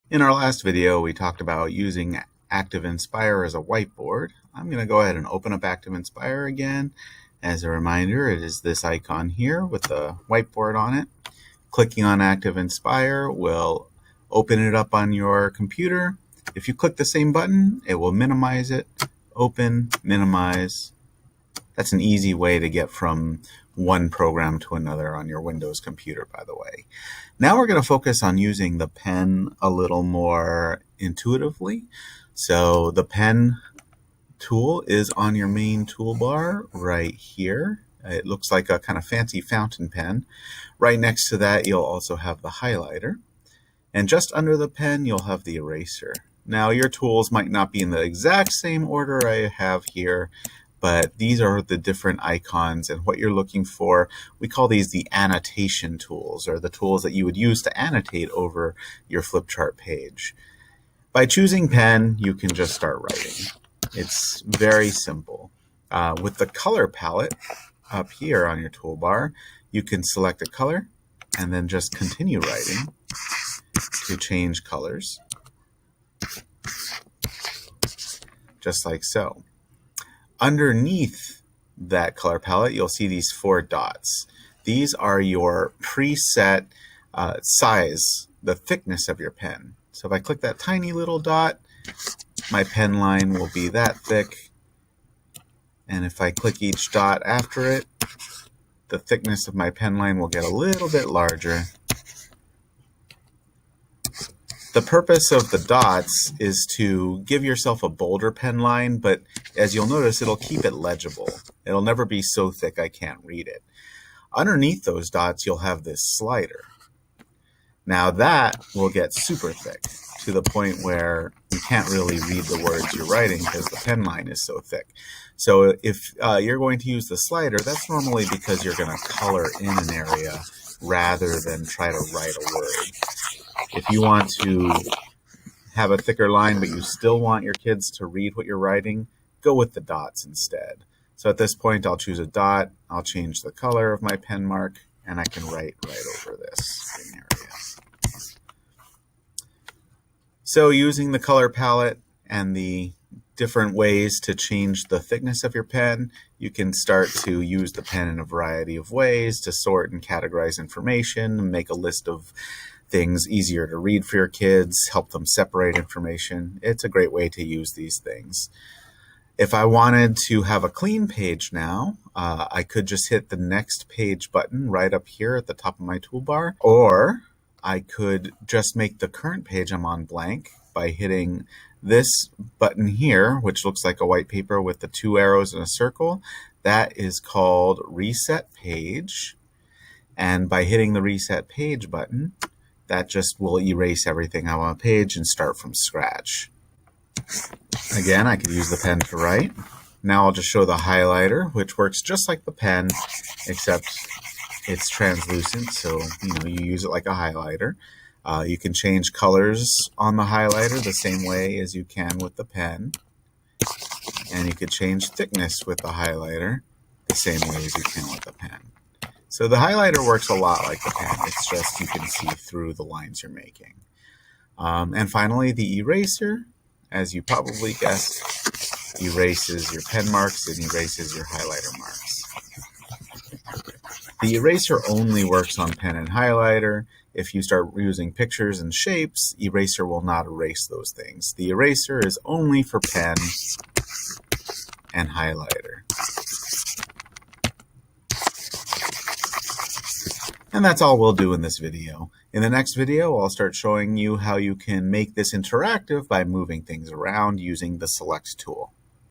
In our last video, we talked about using ActiveInspire as a whiteboard. I'm going to go ahead and open up ActiveInspire again. As a reminder, it is this icon here with the whiteboard on it. Clicking on ActiveInspire will open it up on your computer. If you click the same button, it will minimize it, open, minimize. That's an easy way to get from one program to another on your Windows computer, by the way. Now we're going to focus on using the pen a little more intuitively. So the pen tool is on your main toolbar right here. It looks like a kind of fancy fountain pen. Right next to that, you'll also have the highlighter. And just under the pen, you'll have the eraser. Now your tools might not be in the exact same order I have here, but these are the different icons, and what you're looking for, we call these the annotation tools, or the tools that you would use to annotate over your flip chart page. By choosing pen, you can just start writing. It's very simple. With the color palette up here on your toolbar, you can select a color and then just continue writing to change colors, just like so. Underneath that color palette, you'll see these 4 dots. These are your preset size, the thickness of your pen. So if I click that tiny little dot, my pen line will be that thick. And if I click each dot after it, the thickness of my pen line will get a little bit larger. The purpose of the dots is to give yourself a bolder pen line, but as you'll notice, it'll keep it legible. It'll never be so thick I can't read it. Underneath those dots, you'll have this slider. Now that will get super thick to the point where you can't really read the words you're writing because the pen line is so thick. So if you're going to use the slider, that's normally because you're going to color in an area rather than try to write a word. If you want to have a thicker line, but you still want your kids to read what you're writing, go with the dots instead. So at this point, I'll choose a dot, I'll change the color of my pen mark, and I can write right over this area. So using the color palette and the different ways to change the thickness of your pen, you can start to use the pen in a variety of ways to sort and categorize information, make a list of things easier to read for your kids, help them separate information. It's a great way to use these things. If I wanted to have a clean page now, I could just hit the next page button right up here at the top of my toolbar, or I could just make the current page I'm on blank by hitting this button here, which looks like a white paper with the 2 arrows and a circle. That is called Reset Page. And by hitting the Reset Page button, that just will erase everything on a page and start from scratch. Again, I could use the pen to write. Now I'll just show the highlighter, which works just like the pen, except it's translucent, so you use it like a highlighter. You can change colors on the highlighter the same way as you can with the pen. And you could change thickness with the highlighter the same way as you can with the pen. So the highlighter works a lot like the pen. It's just you can see through the lines you're making. And finally, the eraser, as you probably guessed, erases your pen marks and erases your highlighter marks. The eraser only works on pen and highlighter. If you start using pictures and shapes, eraser will not erase those things. The eraser is only for pen and highlighter. And that's all we'll do in this video. In the next video, I'll start showing you how you can make this interactive by moving things around using the Select tool.